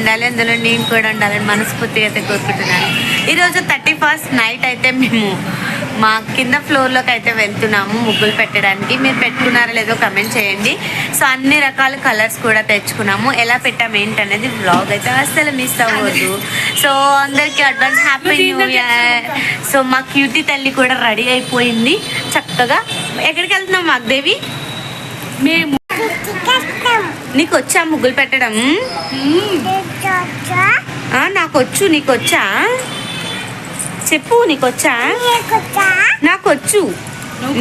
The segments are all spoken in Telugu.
ఉండాలి, అందులో నేను కూడా ఉండాలని మనస్ఫూర్తిగా అయితే కోరుకుంటున్నాను. ఈరోజు 31st నైట్ అయితే మేము మా కింద ఫ్లోర్లోకి అయితే వెళ్తున్నాము ముగ్గులు పెట్టడానికి. మీరు పెట్టుకున్నారో లేదో కమెంట్ చేయండి. సో అన్ని రకాల కలర్స్ కూడా తెచ్చుకున్నాము. ఎలా పెట్టాము ఏంటనేది వ్లాగ్ అయితే అసలు మిస్ అవ్వద్దు. సో అందరికీ advance happy new year. So మా క్యూటీ తల్లి కూడా రెడీ అయిపోయింది చక్కగా. ఎక్కడికి వెళ్తున్నాం వాగ్దేవి? మేము నీకు వచ్చా ముగ్గులు పెట్టడం? నాకొచ్చు. నీకొచ్చా చెప్పు. నీకొచ్చా? నాకొచ్చు.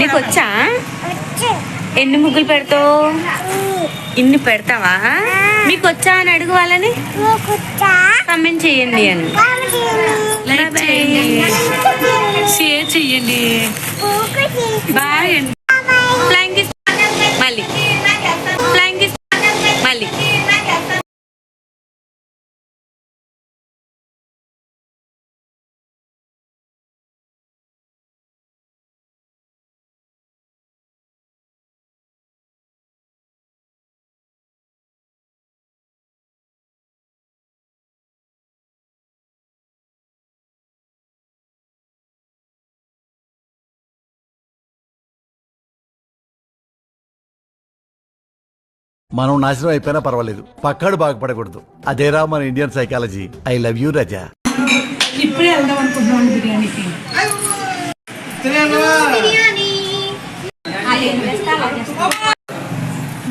నీకొచ్చా? ఎన్ని ముగ్గులు పెడతావు? ఇన్ని పెడతావా? మీకు వచ్చా అని అడుగు వాళ్ళని. కమెంట్ చేయండి అని. షేర్ చెయ్యండి. బాయ్ అండి. ఫ్లైంగ్ కిస్ మళ్ళీ. ఫ్లైంగ్ కిస్ మళ్ళీ. మనం నాశనం అయిపోయినా పర్వాలేదు, పక్కాడు బాగుపడకూడదు. అదేరా మన Indian psychology. I love you Raza. ఇప్పుడే వెళ్దాం అనుకుంటున్నాను బిర్యానీకి.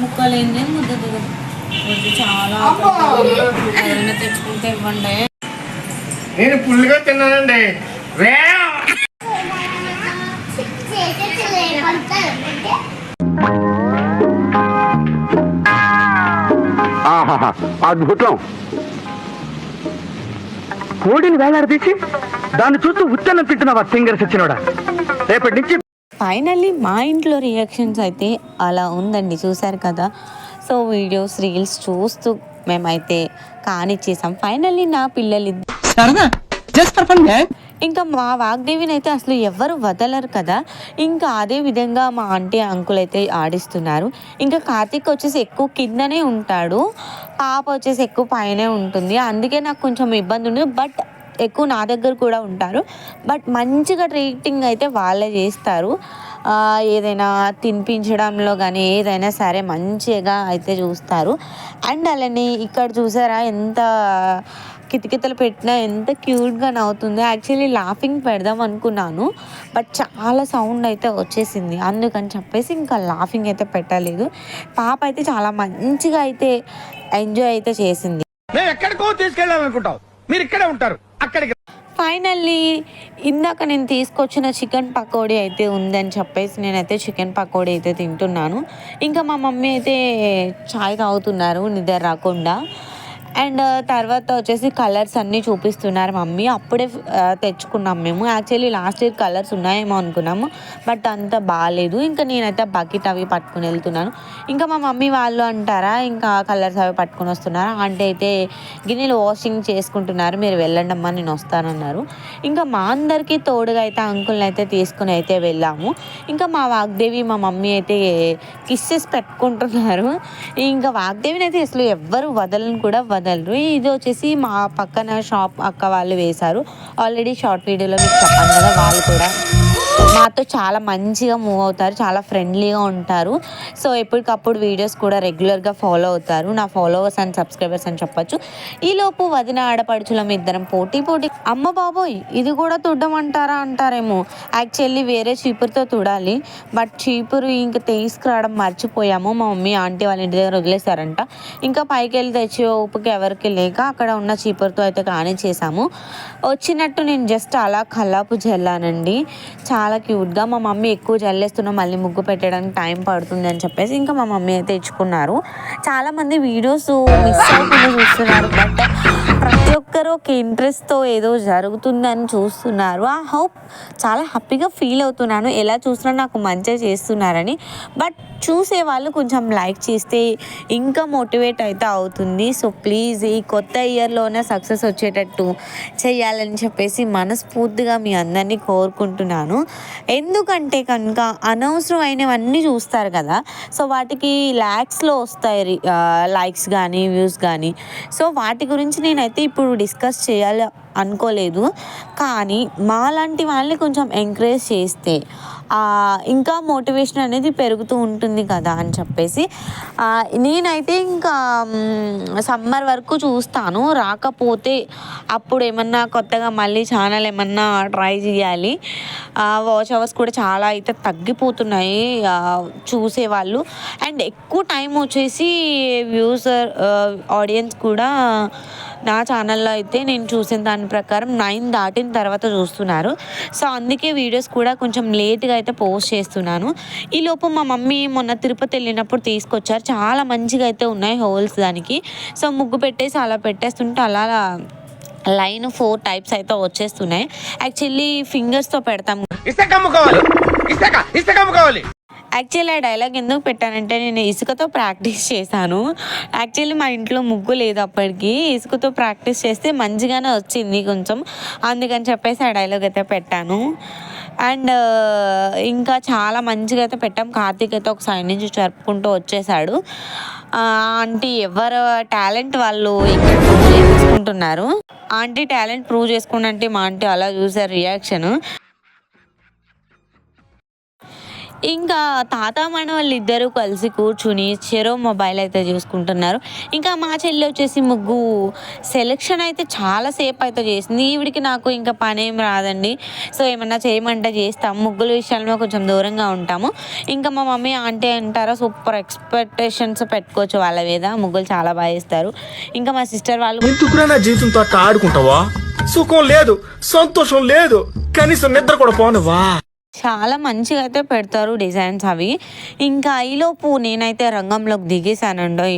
ముక్కలేంది ముద్ద చాలా తెచ్చుకుంటే ఇవ్వండి. నేను ఫుల్గా తిన్నానండి. అద్భుతం. కోడిని వేలాడదీసి దాన్ని చూస్తూ ఉత్తన్నం తింటున్నావా సింగర్స్ ఇచ్చినోడా? రేపటి నుంచి ఫైనల్లీ మా ఇంట్లో రియాక్షన్స్ అయితే అలా ఉందండి, చూసారు కదా. సో వీడియోస్ రీల్స్ చూస్తూ మేమైతే కానిచ్చేసాం. ఫైనల్లీ నా పిల్లలు ఇంకా మా వాగ్దేవిని అయితే అసలు ఎవరు వదలరు కదా. ఇంకా అదే విధంగా మా ఆంటీ అంకుల్ అయితే ఆడిస్తున్నారు. ఇంకా కార్తీక్ వచ్చేసి ఎక్కువ కిందనే ఉంటాడు, పాప వచ్చేసి ఎక్కువ పైనే ఉంటుంది. అందుకే నాకు కొంచెం ఇబ్బంది ఉంది. బట్ ఎక్కువ నా దగ్గర కూడా ఉంటారు. బట్ మంచిగా ట్రీటింగ్ అయితే వాళ్ళే చేస్తారు. ఏదైనా తినిపించడంలో కానీ ఏదైనా సరే మంచిగా అయితే చూస్తారు. అండ్ అలానే ఇక్కడ చూసారా ఎంత కితకితలు పెట్టినా ఎంత క్యూట్గా నవ్వుతుంది. యాక్చువల్లీ లాఫింగ్ పెడదాం అనుకున్నాను, బట్ చాలా సౌండ్ అయితే వచ్చేసింది. అందుకని చెప్పేసి ఇంకా లాఫింగ్ అయితే పెట్టలేదు. పాప అయితే చాలా మంచిగా అయితే ఎంజాయ్ అయితే చేసింది. ఎక్కడికో తీసుకెళ్ళాలనుకుంటావు, మీరు ఇక్కడే ఉంటారు. అక్కడికి ఫైనల్లీ ఇందాక నేను తీసుకొచ్చిన చికెన్ పకోడీ అయితే ఉందని చెప్పేసి నేనైతే చికెన్ పకోడీ అయితే తింటున్నాను. ఇంకా మా మమ్మీ అయితే చాయ్ తాగుతున్నారు నిద్ర రాకుండా. అండ్ తర్వాత వచ్చేసి కలర్స్ అన్నీ చూపిస్తున్నారు మమ్మీ. అప్పుడే తెచ్చుకున్నాం మేము. యాక్చువల్లీ లాస్ట్ ఇయర్ కలర్స్ ఉన్నాయేమో అనుకున్నాము, బట్ అంత బాగాలేదు. ఇంకా నేనైతే బకెట్ అవి పట్టుకుని వెళ్తున్నాను. ఇంకా మా మమ్మీ వాళ్ళు అంటారా ఇంకా కలర్స్ అవి పట్టుకొని వస్తున్నారు. అంటే అయితే గిన్నెలు వాషింగ్ చేసుకుంటున్నారు, మీరు వెళ్ళండి అమ్మా నేను వస్తానన్నారు. ఇంకా మా అందరికీ తోడుగా అయితే అంకుల్ని అయితే తీసుకుని అయితే వెళ్ళాము. ఇంకా మా వాగ్దేవి మా మమ్మీ అయితే కిస్సెస్ పెట్టుకుంటున్నారు. ఇంకా వాగ్దేవిని అయితే అసలు ఎవ్వరు వదలని కూడా వదలరు. ఇది వచ్చేసి మా పక్కన షాప్ అక్క వాళ్ళు వేశారు. ఆల్రెడీ షార్ట్ వీడియోలో మీకు చెప్పాను కదా, వాళ్ళు కూడా మాతో చాలా మంచిగా మూవ్ అవుతారు, చాలా ఫ్రెండ్లీగా ఉంటారు. సో ఎప్పటికప్పుడు వీడియోస్ కూడా రెగ్యులర్గా ఫాలో అవుతారు. నా ఫాలోవర్స్ అండ్ సబ్స్క్రైబర్స్ అని చెప్పొచ్చు. ఈలోపు వదిన ఆడపడుచులం ఇద్దరం పోటీ అమ్మ బాబోయ్ ఇది కూడా తుడ్డమంటారా అంటారేమో. యాక్చువల్లీ వేరే చీపురుతో తుడాలి, బట్ చీపురు ఇంకా తీసుకురావడం మర్చిపోయాము. మా మమ్మీ ఆంటీ వాళ్ళ ఇంటి దగ్గర వదిలేశారంట. ఇంకా పైకి వెళ్ళి తెచ్చే ఓపిక ఎవరికి లేక అక్కడ ఉన్న చీపురుతో అయితే కానిచ్చేసాము. వచ్చినట్టు నేను జస్ట్ అలా కల్లాపు జల్లానండి. చాలా క్యూట్గా. మా మమ్మీ ఎక్కువ జల్లేస్తున్నా మళ్ళీ ముగ్గు పెట్టడానికి టైం పడుతుంది అని చెప్పేసి ఇంకా మా మమ్మీ అయితే ఇచ్చుకున్నారు. చాలామంది వీడియోస్ మిస్ అవ్వకుండా చూస్తున్నారు, బట్ ప్రతి ఒక్కరు ఒక ఇంట్రెస్ట్తో ఏదో జరుగుతుందని చూస్తున్నారు. ఆ హోప్ చాలా హ్యాపీగా ఫీల్ అవుతున్నాను. ఎలా చూసినా నాకు మంచిగా చేస్తున్నారని. బట్ చూసే వాళ్ళు కొంచెం లైక్ చేస్తే ఇంకా మోటివేట్ అయితే అవుతుంది. సో ప్లీజ్ ఈ కొత్త ఇయర్లోనే సక్సెస్ వచ్చేటట్టు చేయాలని చెప్పేసి మనస్ఫూర్తిగా మీ అందరినీ కోరుకుంటున్నాను. ఎందుకంటే కనుక అనవసరమైనవన్నీ చూస్తారు కదా, సో వాటికి ల్యాక్స్లో వస్తాయి లైక్స్ కానీ వ్యూస్ కానీ. సో వాటి గురించి నేనైతే ఇప్పుడు డిస్కస్ చేయాలి అనుకోలేదు. కానీ మాలాంటి వాళ్ళని కొంచెం ఎంకరేజ్ చేస్తే ఇంకా మోటివేషన్ అనేది పెరుగుతూ ఉంటుంది కదా అని చెప్పేసి నేనైతే ఇంకా సమ్మర్ వరకు చూస్తాను. రాకపోతే అప్పుడు ఏమన్నా కొత్తగా మళ్ళీ ఛానల్ ఏమన్నా ట్రై చేయాలి. వాచ్ అవర్స్ కూడా చాలా అయితే తగ్గిపోతున్నాయి చూసేవాళ్ళు. అండ్ ఎక్కువ టైం వచ్చేసి వ్యూసర్ ఆడియన్స్ కూడా నా ఛానల్లో అయితే నేను చూసిన దాని ప్రకారం 9 దాటిన తర్వాత చూస్తున్నారు. సో అందుకే వీడియోస్ కూడా కొంచెం లేట్గా అయితే పోస్ట్ చేస్తున్నాను. ఈలోపు మా మమ్మీ మొన్న తిరుపతి వెళ్ళినప్పుడు తీసుకొచ్చారు. చాలా మంచిగా అయితే ఉన్నాయి హోల్స్ దానికి. సో ముగ్గు పెట్టేసి అలా పెట్టేస్తుంటే అలా లైన్ 4 టైప్స్ అయితే వచ్చేస్తున్నాయి. యాక్చువల్లీ ఫింగర్స్తో పెడతాం. యాక్చువల్లీ ఆ డైలాగ్ ఎందుకు పెట్టానంటే నేను ఇసుకతో ప్రాక్టీస్ చేశాను. యాక్చువల్లీ మా ఇంట్లో ముగ్గు లేదు అప్పటికి. ఇసుకతో ప్రాక్టీస్ చేస్తే మంచిగానే వచ్చింది కొంచెం, అందుకని చెప్పేసి ఆ డైలాగ్ అయితే పెట్టాను. అండ్ ఇంకా చాలా మంచిగా అయితే పెట్టాం. కార్తీక్ అయితే ఒక సైడ్ నుంచి జరుపుకుంటూ వచ్చేసాడు. ఆంటీ ఎవరు టాలెంట్ వాళ్ళు ఇక్కడ ప్రూవ్ చేసుకుంటున్నారు. ఆంటీ టాలెంట్ ప్రూవ్ చేసుకుంటే మా ఆంటీ అలా చూసారు రియాక్షన్. ఇంకా తాత మనవాళ్ళు ఇద్దరు కలిసి కూర్చుని చెరో మొబైల్ అయితే చూసుకుంటున్నారు. ఇంకా మా చెల్లి వచ్చేసి ముగ్గు సెలెక్షన్ అయితే చాలాసేపు అయితే చేసింది. ఈవిడికి నాకు ఇంకా పని ఏం రాదండి. సో ఏమన్నా చేయమంటే చేస్తాము. ముగ్గుల విషయంలో కొంచెం దూరంగా ఉంటాము. ఇంకా మా మమ్మీ ఆంటీ అంటారా సూపర్ ఎక్స్పెక్టేషన్స్ పెట్టుకోవచ్చు వాళ్ళ మీద. ముగ్గులు చాలా బాగా చేస్తారు. ఇంకా మా సిస్టర్ వాళ్ళు ఎందుకురా నా జీవితంతో అట్లా ఆడుకుంటావా? సుఖం లేదు, సంతోషం లేదు, కనీసం నిద్ర కూడా పోనవా? చాలా మంచిగా అయితే పెడతారు డిజైన్స్ అవి. ఇంకా ఈలోపు నేనైతే రంగంలోకి దిగేశానండి.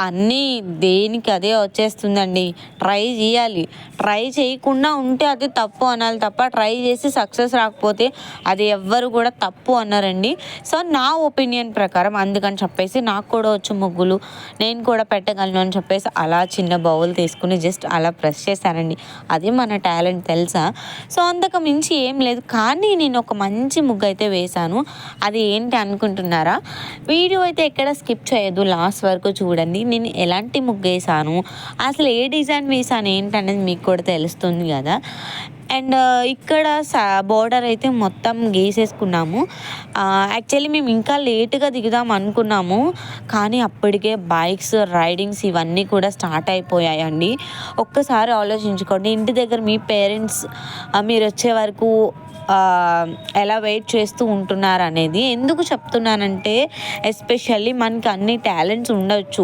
అన్నీ దేనికి అదే వచ్చేస్తుందండి. ట్రై చేయాలి. ట్రై చేయకుండా ఉంటే అది తప్పు అనాలి తప్ప ట్రై చేసి సక్సెస్ రాకపోతే అది ఎవ్వరు కూడా తప్పు అన్నారండి. సో నా ఒపీనియన్ ప్రకారం అందుకని చెప్పేసి నాకు కూడా వచ్చు ముగ్గులు, నేను కూడా పెట్టగలను అని చెప్పేసి అలా చిన్న బౌల్ తీసుకుని జస్ట్ అలా ప్రెస్ చేశానండి. అది మన టాలెంట్ తెలుసా. సో అంతకు మించి ఏం లేదు. కానీ నేను ఒక మంచి ముగ్గు అయితే వేశాను. అది ఏంటి అనుకుంటున్నారా? వీడియో అయితే ఎక్కడ స్కిప్ చేయొద్దు, లాస్ట్ వరకు చూడండి. నేను ఎలాంటి ముగ్గు వేసాను, అసలు ఏ డిజైన్ వేసాను ఏంటనేది మీకు కూడా తెలుస్తుంది కదా. అండ్ ఇక్కడ బోర్డర్ అయితే మొత్తం గీసేసుకున్నాము. యాక్చువల్లీ మేము ఇంకా లేట్గా దిగుదాం అనుకున్నాము, కానీ అప్పటికే బైక్స్ రైడింగ్స్ ఇవన్నీ కూడా స్టార్ట్ అయిపోయాయండి. ఒక్కసారి ఆలోచించుకోండి, ఇంటి దగ్గర మీ పేరెంట్స్ మీరు వచ్చే వరకు ఎలా వెయిట్ చేస్తూ ఉంటున్నారు అనేది. ఎందుకు చెప్తున్నానంటే ఎస్పెషల్లీ మనకి అన్ని టాలెంట్స్ ఉండొచ్చు,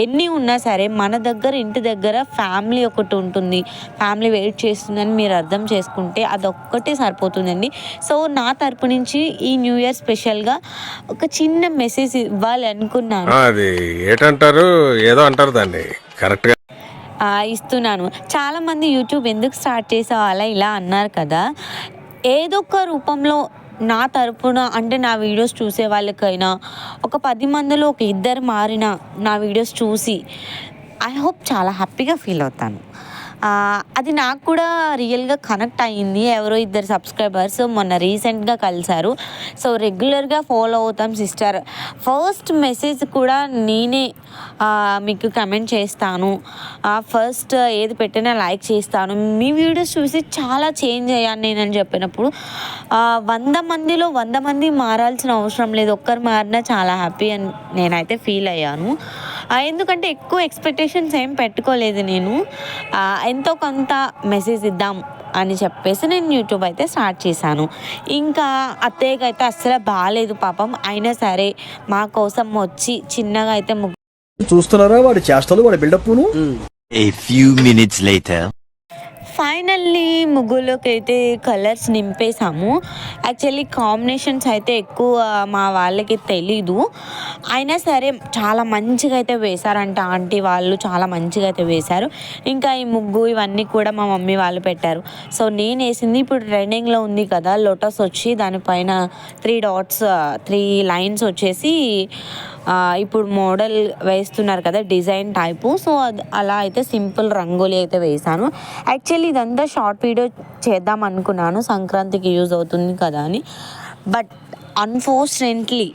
ఎన్ని ఉన్నా సరే మన దగ్గర ఇంటి దగ్గర ఫ్యామిలీ ఒకటి ఉంటుంది, ఫ్యామిలీ వెయిట్ చేస్తుందని మీరు అర్థం చేసుకుంటే అదొక్కటే సరిపోతుందండి. సో నా తరపు నుంచి ఈ న్యూ ఇయర్ స్పెషల్గా ఒక చిన్న మెసేజ్ ఇవ్వాలి అనుకున్నాను. అది ఏంటంటారు, ఏదో అంటారు దాన్ని కరెక్ట్గా ఇస్తున్నాను. చాలామంది యూట్యూబ్ ఎందుకు స్టార్ట్ చేసావు అలా ఇలా అన్నారు కదా. ఏదో ఒక రూపంలో నా తరపున అంటే నా వీడియోస్ చూసే వాళ్ళకైనా ఒక 10 మందిలో ఒక 2 మారిన నా వీడియోస్ చూసి ఐ హోప్ చాలా హ్యాపీగా ఫీల్ అవుతాను. అది నాకు కూడా రియల్గా కనెక్ట్ అయ్యింది. ఎవరో 2 సబ్స్క్రైబర్స్ మొన్న రీసెంట్గా కలిశారు. సో రెగ్యులర్గా ఫాలో అవుతాం సిస్టర్. ఫస్ట్ మెసేజ్ కూడా నేనే మీకు కమెంట్ చేస్తాను, ఫస్ట్ ఏది పెట్టినా లైక్ చేస్తాను. మీ వీడియోస్ చూసి చాలా చేంజ్ అయ్యాను నేనని చెప్పినప్పుడు 100 మందిలో 100 మంది మారాల్సిన అవసరం లేదు, ఒక్కరు మారినా చాలా హ్యాపీ అని నేనైతే ఫీల్ అయ్యాను. ఎందుకంటే ఎక్కువ ఎక్స్పెక్టేషన్స్ ఏం పెట్టుకోలేదు నేను. ఎంతో కొంత మెసేజ్ ఇద్దాం అని చెప్పేసి నేను యూట్యూబ్ అయితే స్టార్ట్ చేశాను. ఇంకా అత్తయ్యకి అయితే అస్సలు బాగాలేదు పాపం, అయినా సరే మా కోసం వచ్చి చిన్నగా అయితే చూస్తున్నారా వాడి చేష్టలు, వాడి బిల్డప్ను. A few minutes later. Finally ముగ్గులోకి అయితే కలర్స్ నింపేసాము. యాక్చువల్లీ కాంబినేషన్స్ అయితే ఎక్కువ మా వాళ్ళకి తెలీదు, అయినా సరే చాలా మంచిగా అయితే వేశారంట. ఆంటీ వాళ్ళు చాలా మంచిగా అయితే వేశారు. ఇంకా ఈ ముగ్గు ఇవన్నీ కూడా మా మమ్మీ వాళ్ళు పెట్టారు. సో నేను వేసింది ఇప్పుడు ట్రెండింగ్లో ఉంది కదా లోటస్ వచ్చి దానిపైన 3 లైన్స్ వచ్చేసి ఇప్పుడు మోడల్ వేస్తున్నారు కదా డిజైన్ టైపు. సో అలా అయితే సింపుల్ రంగోలీ అయితే వేశాను. యాక్చువల్లీ ఇదంతా షార్ట్ వీడియో చేద్దాం అనుకున్నాను, సంక్రాంతికి యూజ్ అవుతుంది కదా అని. బట్ అన్ఫార్చునేట్లీ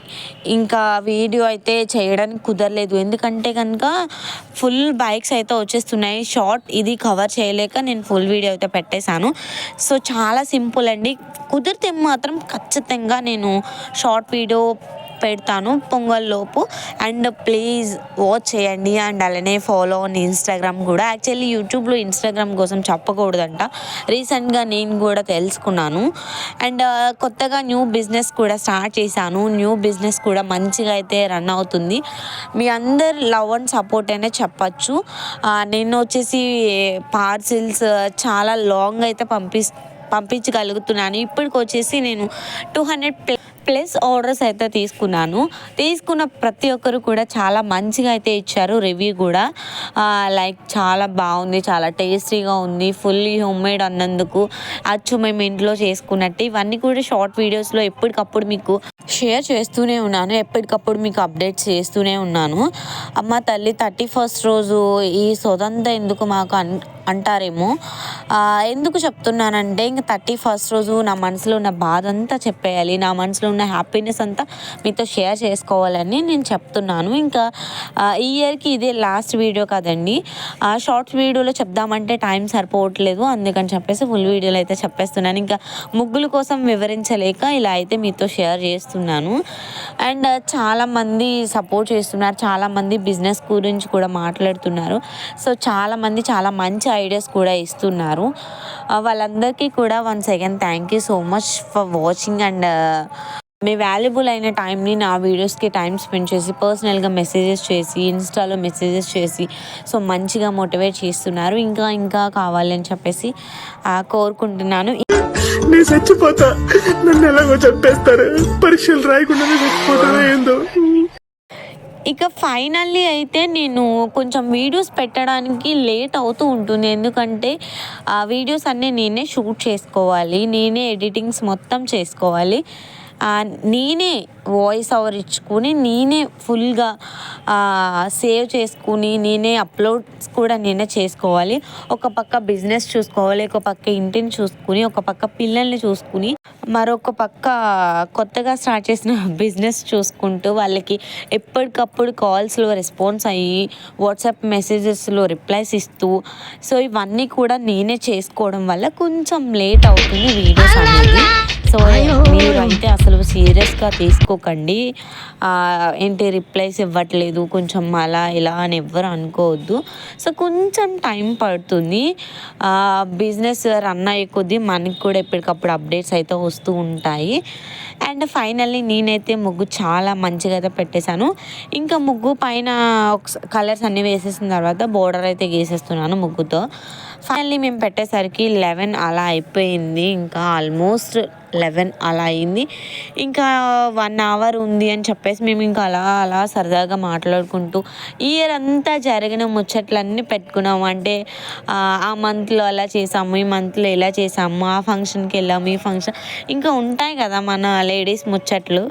ఇంకా వీడియో అయితే చేయడానికి కుదరలేదు. ఎందుకంటే కనుక ఫుల్ బైక్స్ అయితే వచ్చేస్తున్నాయి. షార్ట్ ఇది కవర్ చేయలేక నేను ఫుల్ వీడియో అయితే పెట్టేశాను. సో చాలా సింపుల్ అండి. కుదిరితే మాత్రం ఖచ్చితంగా నేను షార్ట్ వీడియో పెడతాను పొంగల్ లోపు. అండ్ ప్లీజ్ వాచ్ చేయండి అండ్ అలానే ఫాలో ఆన్ ఇన్స్టాగ్రామ్ కూడా. యాక్చువల్లీ యూట్యూబ్లో ఇన్స్టాగ్రామ్ కోసం చెప్పకూడదంట, రీసెంట్గా నేను కూడా తెలుసుకున్నాను. అండ్ కొత్తగా న్యూ బిజినెస్ కూడా స్టార్ట్ చేశాను. న్యూ బిజినెస్ కూడా మంచిగా అయితే రన్ అవుతుంది. మీ అందరు లవ్ అండ్ సపోర్ట్ అనే చెప్పచ్చు. నేను వచ్చేసి పార్సిల్స్ చాలా లాంగ్ అయితే పంపించగలుగుతున్నాను. ఇప్పటికి వచ్చేసి నేను 200+ ఆర్డర్స్ అయితే తీసుకున్న ప్రతి ఒక్కరు కూడా చాలా మంచిగా అయితే ఇచ్చారు. రివ్యూ కూడా లైక్ చాలా బాగుంది, చాలా టేస్టీగా ఉంది, ఫుల్లీ హోమ్మేడ్ అన్నందుకు అచ్చు మేము ఇంట్లో చేసుకున్నట్టు. ఇవన్నీ కూడా షార్ట్ వీడియోస్లో ఎప్పటికప్పుడు మీకు షేర్ చేస్తూనే ఉన్నాను, ఎప్పటికప్పుడు మీకు అప్డేట్స్ చేస్తూనే ఉన్నాను. అమ్మ తల్లి 31st రోజు ఈ సొదంతా ఎందుకు మాకు అంటారేమో. ఎందుకు చెప్తున్నానంటే ఇంకా 31st రోజు నా మనసులో ఉన్న బాధ అంతా చెప్పేయాలి, నా మనసులో ఉన్న హ్యాపీనెస్ అంతా మీతో షేర్ చేసుకోవాలని నేను చెప్తున్నాను. ఇంకా ఈ ఇయర్కి ఇదే లాస్ట్ వీడియో కదండి. షార్ట్స్ వీడియోలో చెప్దామంటే టైం సరిపోవట్లేదు, అందుకని చెప్పేసి ఫుల్ వీడియోలో అయితే చెప్పేస్తున్నాను. ఇంకా ముగ్గుల కోసం వివరించలేక ఇలా అయితే మీతో షేర్ చేస్తున్నాను. అండ్ చాలామంది సపోర్ట్ చేస్తున్నారు, చాలామంది బిజినెస్ గురించి కూడా మాట్లాడుతున్నారు. సో చాలామంది చాలా మంచి ఐడియాస్ కూడా ఇస్తున్నారు. వాళ్ళందరికీ కూడా once again thank you so much for watching. And me valuable అయిన టైంని నా వీడియోస్కి టైం స్పెండ్ చేసి పర్సనల్గా మెసేజెస్ చేసి ఇన్స్టాలో మెసేజెస్ చేసి సో మంచిగా మోటివేట్ చేస్తున్నారు. ఇంకా కావాలని చెప్పేసి కోరుకుంటున్నాను. నేను చచ్చిపోతా, నన్ను ఎలాగో చంపేస్తారు, పరీక్షలు రాయకుండా చచ్చిపోతానో ఏందో. ఇక ఫైనల్లీ అయితే నేను కొంచెం వీడియోస్ పెట్టడానికి లేట్ అవుతూ ఉంటుంది. ఎందుకంటే ఆ వీడియోస్ అన్నీ నేనే షూట్ చేసుకోవాలి, నేనే ఎడిటింగ్స్ మొత్తం చేసుకోవాలి, నేనే వాయిస్ ఓవర్ ఇచ్చుకుని నేనే ఫుల్గా సేవ్ చేసుకుని నేనే అప్లోడ్స్ కూడా నేనే చేసుకోవాలి. ఒక పక్క బిజినెస్ చూసుకోవాలి, ఒక పక్క ఇంటిని చూసుకుని, ఒక పక్క పిల్లల్ని చూసుకుని, మరొక పక్క కొత్తగా స్టార్ట్ చేసిన బిజినెస్ చూసుకుంటూ వాళ్ళకి ఎప్పటికప్పుడు కాల్స్లో రెస్పాన్స్ అయ్యి వాట్సాప్ మెసేజెస్లో రిప్లైస్ ఇస్తూ సో ఇవన్నీ కూడా నేనే చేసుకోవడం వల్ల కొంచెం లేట్ అవుతుంది వీడియోస్ అనేది. సో మీరు అయితే అసలు సీరియస్గా తీసుకోకండి, ఏంటి రిప్లైస్ ఇవ్వట్లేదు కొంచెం అలా ఇలా అని ఎవ్వరు అనుకోవద్దు. సో కొంచెం టైం పడుతుంది. బిజినెస్ రన్ అయ్యే కొద్దీ మనకి కూడా ఎప్పటికప్పుడు అప్డేట్స్ అయితే వస్తూ ఉంటాయి. అండ్ ఫైనల్లీ నేనైతే ముగ్గు చాలా మంచిగా అయితే పెట్టేశాను. ఇంకా ముగ్గు పైన కలర్స్ అన్నీ వేసేసిన తర్వాత బోర్డర్ అయితే గీసేస్తున్నాను ముగ్గుతో. ఫైనల్లీ మేము పెట్టేసరికి 11 అలా అయిపోయింది, ఇంకా ఆల్మోస్ట్ 11 అలా అయింది. ఇంకా 1 అవర్ ఉంది అని చెప్పేసి మేము ఇంకా అలా సరదాగా మాట్లాడుకుంటూ ఈ ఇయర్ అంతా జరిగిన ముచ్చట్లన్నీ పెట్టుకున్నాము. అంటే ఆ మంత్లో అలా చేసాము, ఈ మంత్లో ఇలా చేసాము, ఆ ఫంక్షన్కి వెళ్ళాము, ఈ ఫంక్షన్ ఇంకా ఉంటాయి కదా మన లేడీస్ ముచ్చట్లు.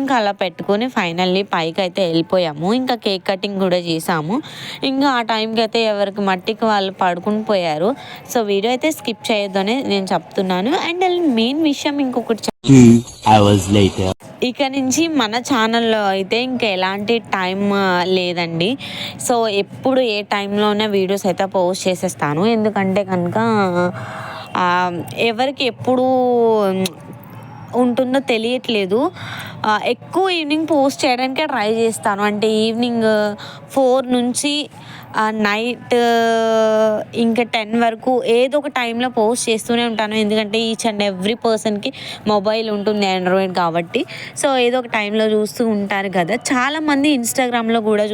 ఇంకా అలా పెట్టుకొని ఫైనల్లీ పైకి అయితే వెళ్ళిపోయాము. ఇంకా కేక్ కటింగ్ కూడా చేసాము. ఇంకా ఆ టైంకి అయితే ఎవరికి మట్టికి వాళ్ళు పడుకుని పోయారు. సో వీడియో అయితే స్కిప్ చేయొద్దు అని నేను చెప్తున్నాను. అండ్ మెయిన్ విషయం ఇంకొకటి, ఇక నుంచి మన ఛానల్లో అయితే ఇంకా ఎలాంటి టైం లేదండి. సో ఎప్పుడు ఏ టైంలోనే వీడియోస్ అయితే పోస్ట్ చేసేస్తాను. ఎందుకంటే కనుక ఎవరికి ఎప్పుడు ఉంటుందో తెలియట్లేదు. ఎక్కువ ఈవినింగ్ పోస్ట్ చేయడానికే ట్రై చేస్తాను. అంటే ఈవినింగ్ 4 నుంచి నైట్ ఇంకా 10 వరకు ఏదో ఒక టైంలో పోస్ట్ చేస్తూనే ఉంటాను. ఎందుకంటే ఈచ్ అండ్ ఎవ్రీ పర్సన్కి మొబైల్ ఉంటుంది, ఆండ్రాయిడ్ కాబట్టి. సో ఏదో ఒక టైంలో చూస్తూ ఉంటారు కదా. చాలామంది ఇన్స్టాగ్రామ్లో కూడా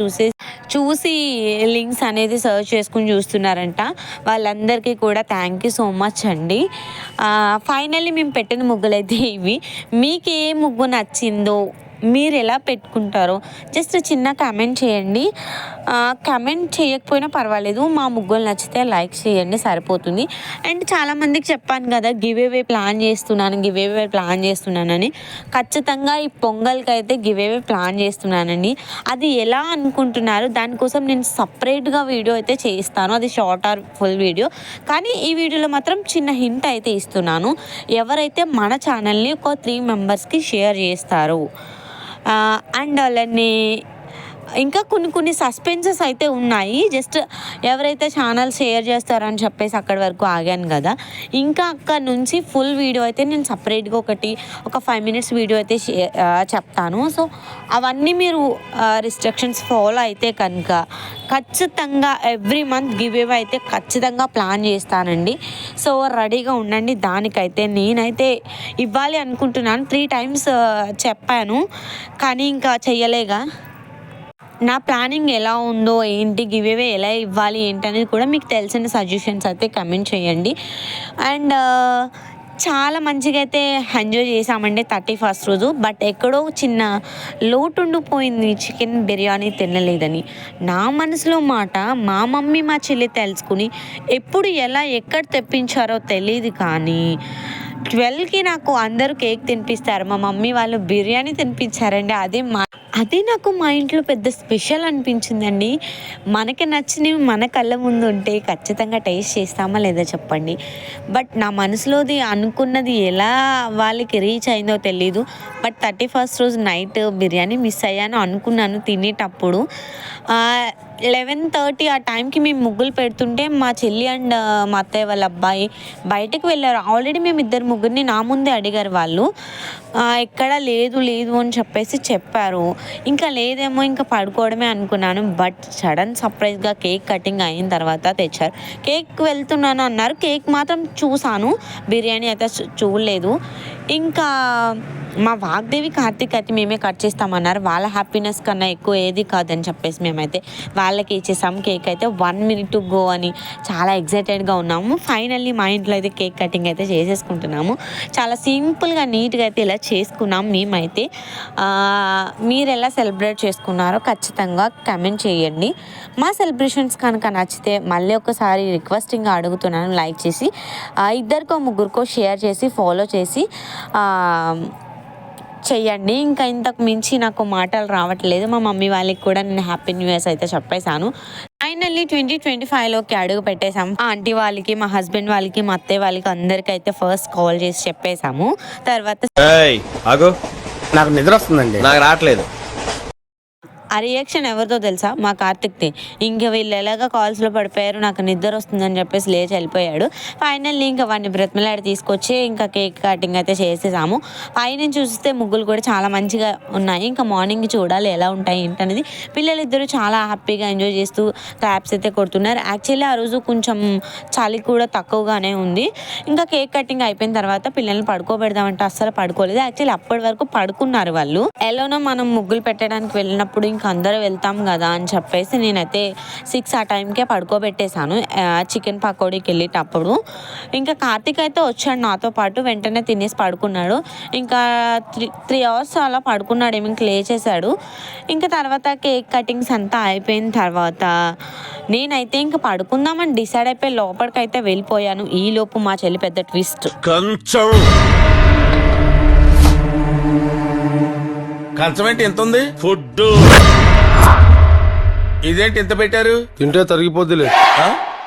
చూసి లింక్స్ అనేది సర్చ్ చేసుకుని చూస్తున్నారంట. వాళ్ళందరికీ కూడా థ్యాంక్ యూ సో మచ్ అండి. ఫైనల్లీ మేము పెట్టిన ముగ్గులు అయితే ఇవి. మీకు ఏ ముగ్గు నచ్చిందో, మీరు ఎలా పెట్టుకుంటారో జస్ట్ చిన్న కామెంట్ చేయండి. కామెంట్ చేయకపోయినా పర్వాలేదు, మా ముగ్గులు నచ్చితే లైక్ చేయండి సరిపోతుంది. అండ్ చాలామందికి చెప్పాను కదా గివ్ అవే ప్లాన్ చేస్తున్నానని. ఖచ్చితంగా ఈ పొంగల్కి అయితే గివ్ అవే ప్లాన్ చేస్తున్నానండి. అది ఎలా అనుకుంటున్నారు, దానికోసం నేను సపరేట్గా వీడియో అయితే చేస్తాను. అది షార్ట్ ఆర్ ఫుల్ వీడియో, కానీ ఈ వీడియోలో మాత్రం చిన్న హింట్ అయితే ఇస్తున్నాను. ఎవరైతే మన ఛానల్ని ఒక 3 మెంబర్స్కి షేర్ చేస్తారు అండ్ అలానే ఇంకా కొన్ని సస్పెన్సెస్ అయితే ఉన్నాయి. జస్ట్ ఎవరైతే ఛానల్ షేర్ చేస్తారని చెప్పేసి అక్కడి వరకు ఆగాను కదా, ఇంకా అక్కడ నుంచి ఫుల్ వీడియో అయితే నేను సపరేట్గా ఒక 5 minutes వీడియో అయితే చెప్తాను. సో అవన్నీ మీరు రిస్ట్రిక్షన్స్ ఫాలో అయితే కనుక ఖచ్చితంగా ఎవ్రీ మంత్ గివ్ అవే అయితే ఖచ్చితంగా ప్లాన్ చేస్తానండి. సో రెడీగా ఉండండి. దానికైతే నేనైతే ఇవ్వాలి అనుకుంటున్నాను. 3 times చెప్పాను కానీ ఇంకా చెయ్యలేగా. నా ప్లానింగ్ ఎలా ఉందో, ఏంటి గివ్ అవే ఎలా ఇవ్వాలి ఏంటనేది కూడా మీకు తెలిసిన సజెషన్స్ అయితే కమెంట్ చేయండి. అండ్ చాలా మంచిగా అయితే ఎంజాయ్ చేసామండి 31st రోజు. బట్ ఎక్కడో చిన్న లోటు ఉండిపోయింది, చికెన్ బిర్యానీ తినలేదని. నా మనసులో మాట మా మమ్మీ మా చెల్లి తెలుసుకుని ఎప్పుడు ఎలా ఎక్కడ తెప్పించారో తెలియదు, కానీ 12కి నాకు అందరూ కేక్ తినిపిస్తారు, మా మమ్మీ వాళ్ళు బిర్యానీ తినిపించారండి. అదే నాకు మా ఇంట్లో పెద్ద స్పెషల్ అనిపించిందండి. మనకి నచ్చినవి మన కళ్ళ ముందు ఉంటే ఖచ్చితంగా టేస్ట్ చేస్తామా లేదా చెప్పండి. బట్ నా మనసులోది అనుకున్నది ఎలా వాళ్ళకి రీచ్ అయిందో తెలీదు. బట్ 31st రోజు నైట్ బిర్యానీ మిస్ అయ్యాను అనుకున్నాను తినేటప్పుడు. 11:30 ఆ టైంకి మేము ముగ్గులు పెడుతుంటే మా చెల్లి అండ్ మా అత్తయ్య వాళ్ళ అబ్బాయి బయటకు వెళ్ళారు. ఆల్రెడీ మేము 2 ముగ్గురిని నా ముందే అడిగారు వాళ్ళు. ఎక్కడ లేదు అని చెప్పేసి చెప్పారు. ఇంకా లేదేమో ఇంకా పడుకోవడమే అనుకున్నాను. బట్ సడన్ సర్ప్రైజ్గా కేక్ కటింగ్ అయిన తర్వాత తెచ్చారు. కేక్ వెళ్తున్నాను అన్నారు, కేక్ మాత్రం చూసాను, బిర్యానీ అయితే చూడలేదు. ఇంకా మా వాగ్దేవి కార్తీక్ అయితే మేమే కట్ చేస్తామన్నారు. వాళ్ళ హ్యాపీనెస్ కన్నా ఎక్కువ ఏది కాదని చెప్పేసి మేమైతే వాళ్ళకి ఇచ్చేసాము. కేక్ అయితే 1 minute to go అని చాలా ఎగ్జైటెడ్గా ఉన్నాము. ఫైనల్లీ మా ఇంట్లో అయితే కేక్ కటింగ్ అయితే చేసేసుకుంటున్నాము. చాలా సింపుల్గా నీట్గా అయితే ఇలా చేసుకున్నాం మేమైతే. మీరు ఎలా సెలబ్రేట్ చేసుకున్నారో ఖచ్చితంగా కమెంట్ చేయండి. మా సెలబ్రేషన్స్ కనుక నచ్చితే మళ్ళీ ఒకసారి రిక్వెస్టింగ్గా అడుగుతున్నాను, లైక్ చేసి 2 ముగ్గురికో షేర్ చేసి ఫాలో చేసి చెయ్యండి. ఇంకా ఇంతకు మించి నాకు మాటలు రావట్లేదు. మా మమ్మీ వాళ్ళకి కూడా నేను హ్యాపీ న్యూ ఇయర్స్ అయితే చెప్పేశాను. ఫైనల్లీ 2025లోకి అడుగు పెట్టేశాము. ఆంటీ వాళ్ళకి, మా హస్బెండ్ వాళ్ళకి, మా అత్తయ్య వాళ్ళకి అందరికీ అయితే ఫస్ట్ కాల్ చేసి చెప్పేశాము. తర్వాత నాకు నిద్ర వస్తుందండి. నాకు రావట్లేదు. ఆ రియాక్షన్ ఎవరితో తెలుసా? మా కార్తిక్ది. ఇంకా వీళ్ళు ఎలాగా కాల్స్లో పడిపోయారు, నాకు నిద్ర వస్తుందని చెప్పేసి లేచి వెళ్ళిపోయాడు. ఫైనల్లీ ఇంకా వాడిని బ్రతిమలాడి తీసుకొచ్చి ఇంకా కేక్ కటింగ్ అయితే చేసేసాము. పైన చూస్తే ముగ్గులు కూడా చాలా మంచిగా ఉన్నాయి. ఇంకా మార్నింగ్ చూడాలి ఎలా ఉంటాయి ఏంటనేది. పిల్లలిద్దరూ చాలా హ్యాపీగా ఎంజాయ్ చేస్తూ క్లాప్స్ అయితే కొడుతున్నారు. యాక్చువల్లీ ఆ రోజు కొంచెం చలి కూడా తక్కువగానే ఉంది. ఇంకా కేక్ కటింగ్ అయిపోయిన తర్వాత పిల్లల్ని పడుకోబెడదామంటే అస్సలు పడుకోలేదు. యాక్చువల్లీ అప్పటి వరకు పడుకున్నారు వాళ్ళు. ఎలానో మనం ముగ్గులు పెట్టడానికి వెళ్ళినప్పుడు ఇంకా అందరూ వెళ్తాం కదా అని చెప్పేసి నేనైతే 6 ఆ టైంకే పడుకోబెట్టేశాను చికెన్ పకోడీకి వెళ్ళేటప్పుడు. ఇంకా కార్తీక్ అయితే వచ్చాడు నాతో పాటు, వెంటనే తినేసి పడుకున్నాడు. ఇంకా 3 hours అలా పడుకున్నాడు, ఏమి ఇంక లేచేశాడు. ఇంకా తర్వాత కేక్ కటింగ్స్ అంతా అయిపోయిన తర్వాత నేనైతే ఇంకా పడుకుందామని డిసైడ్ అయిపోయి లోపలికైతే వెళ్ళిపోయాను. ఈ లోపు మా చెల్లి పెద్ద ట్విస్ట్. కంచం ఏంటి ఎంత ఉంది? ఫుడ్ ఇదేంటి ఎంత పెట్టారు? తింటే తరిగిపోద్దిలే,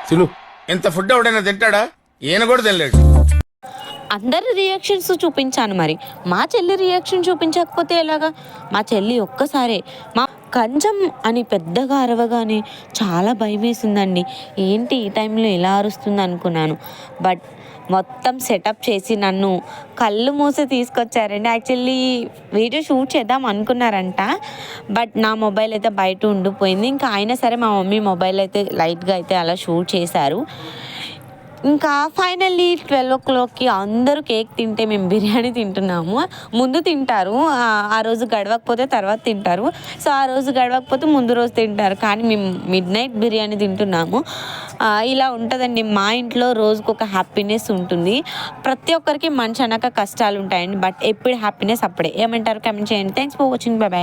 తిను. ఇంత ఫుడ్ ఎవడైనా తింటాడా? ఈయన కూడా తినలేడు. అందరి రియాక్షన్స్ చూపించాను, మరి మా చెల్లి రియాక్షన్ చూపించకపోతే ఎలాగా? మా చెల్లి ఒక్కసారే మా కంచం అని పెద్దగా అరవగానే చాలా భయం వేసిందండి. ఏంటి ఈ టైంలో ఎలా అరుస్తుంది అనుకున్నాను. బట్ మొత్తం సెటప్ చేసి నన్ను కళ్ళు మూసి తీసుకొచ్చారండి. యాక్చువల్లీ వీడియో షూట్ చేద్దాం అనుకున్నారంట, బట్ నా మొబైల్ అయితే బయట ఉండిపోయింది. ఇంకా అయినా సరే మా మమ్మీ మొబైల్ అయితే లైట్గా అయితే అలా షూట్ చేశారు. ఇంకా ఫైనల్లీ 12 o'clockకి అందరూ కేక్ తింటే మేము బిర్యానీ తింటున్నాము. ముందు తింటారు, ఆ రోజు గడవకపోతే తర్వాత తింటారు. సో ఆ రోజు గడవకపోతే ముందు రోజు తింటారు, కానీ మేము మిడ్నైట్ బిర్యానీ తింటున్నాము. ఇలా ఉంటుందండి మా ఇంట్లో. రోజుకు ఒక హ్యాపీనెస్ ఉంటుంది. ప్రతి ఒక్కరికి మంచి అనక కష్టాలు ఉంటాయండి, బట్ ఎప్పుడు హ్యాపీనెస్ అప్పుడే. ఏమంటారు? కమెంట్ చేయండి. Thanks for watching. By by.